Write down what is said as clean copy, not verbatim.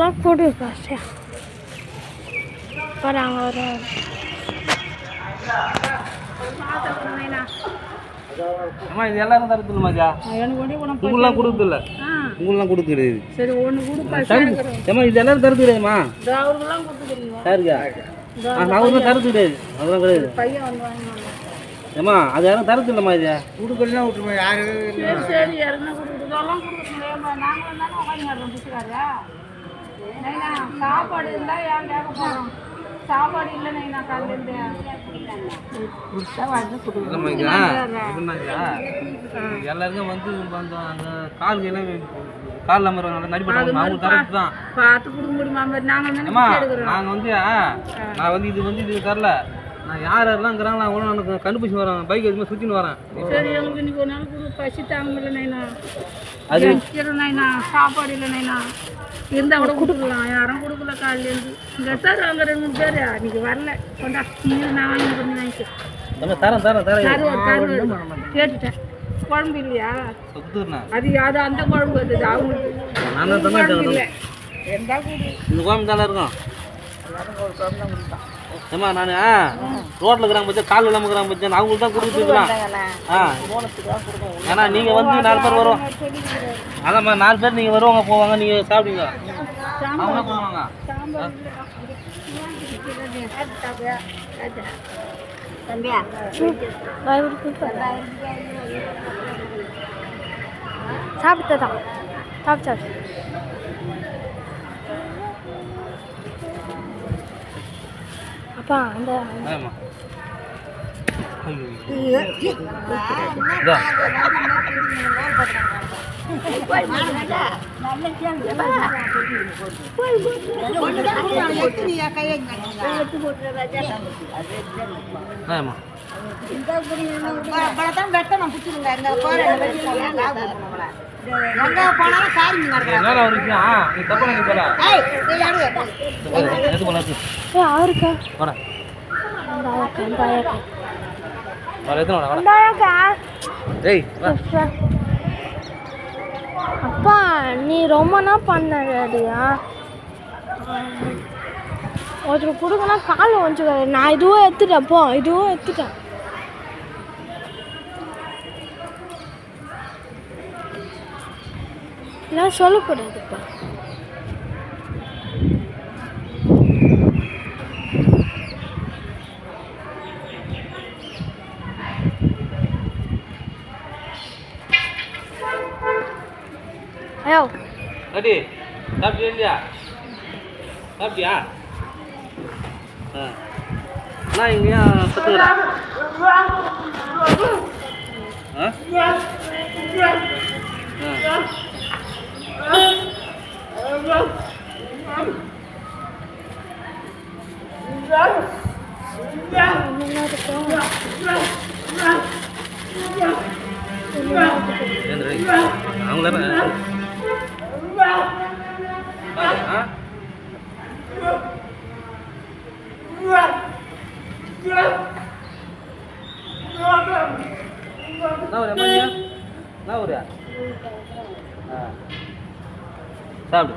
அவங்களுக்குலாம் கொடு காசு வராங்க வர அம்மா இது எல்லாரும் தரத்துல மாஜா உங்களெலாம் கொடுக்குறது இல்லை உங்களெலாம் கொடுக்க கிடையாது சரி ஒன்று கொடுப்பா ஏம்மா இது எல்லாரும் தரது கிடையாதுமா அவருக்கெல்லாம் கொடுத்துக்கிறீங்க சாருக்கா அவருக்கும் தரது கிடையாது அதெல்லாம் கிடையாது பையன் வந்து வாங்கினாங்க ஏம்மா அது யாரும் தரது இல்லைம்மா இது கொடுக்கலாம் விட்டுருமா யாரு சரி சரி யாருன்னா கொடுக்குறதெல்லாம் கொடுக்குறீங்க நாங்களும் தானே உட்காந்துடுறோம் பிடிச்சிக்காரா நைனா சாப்பாடு இருந்தால் ஏன் கேட்க போகிறோம் சாப்பாடு இல்லை நைனா காலையிலேருந்து எல்லாருக்கும் வந்து அந்த கால் எல்லாம் கால் நம்பர் நடிப்பாங்க அவங்க தரது தான் பார்த்து கொடுக்க முடியுமா நாங்கள் வந்து நான் வந்து இது வந்து இது தரல நான் யார் யாரெல்லாம் கூட எனக்கு கண்டுபிடிச்சி வரேன் பைக் எதுவுமே சுற்றின்னு வரேன் சரி எங்களுக்கு இன்னைக்கு ஒரு நாள் கொடு பசி தாங்க முடியல நைனா அது நைனா சாப்பாடு இல்லை நைனா இருந்தால் கூட கொடுக்கலாம் யாரும் கொடுக்கல காலையிலேருந்து இங்கே சார் அங்கே 2-3 பேர் இன்னைக்கு வரல கொண்டா நீங்கள் நான் வாங்கி பண்ணி வாங்கிக்கிறேன் தருவேன் கேட்டுட்டேன் குழம்பு இல்லையா அது அது அந்த குழம்பு வந்தது அவங்களுக்கு இல்லை எந்த இந்த குழம்பு தானே இருக்கும் ஏம்மா நான் ரோட்டில் இருக்கிறாங்க பச்சா கால் இல்லாமல் இருக்கிறாங்க பச்சா அவங்களுக்கு தான் கொடுத்துருக்கலாம் ஏன்னா நீங்கள் வந்து 4 பேர் வருவோம் அதாம்மா 4 பேர் நீங்கள் வருவாங்க போவாங்க நீங்கள் சாப்பிடுங்க அவங்க போவாங்க சாப்பிட்டதா சாப்பிட்டாரு அப்பா அந்த அப்பா நீ ரொம்ப பண்ணடியா ஒருத்தர் கொடுக்கனா கால் வந்துச்சு நான் இதுவும் எடுத்துட்டேன்ப்போ இதுவும் எடுத்துட்டேன் நான் சொல்லக்கூடாதுப்பா ஐயோ அடி சாப்பிட்டியா இல்லையா சாப்பிட்டியா நான் இங்கேயா சத்துக்கிறேன் அவங்கள சாப்பிடு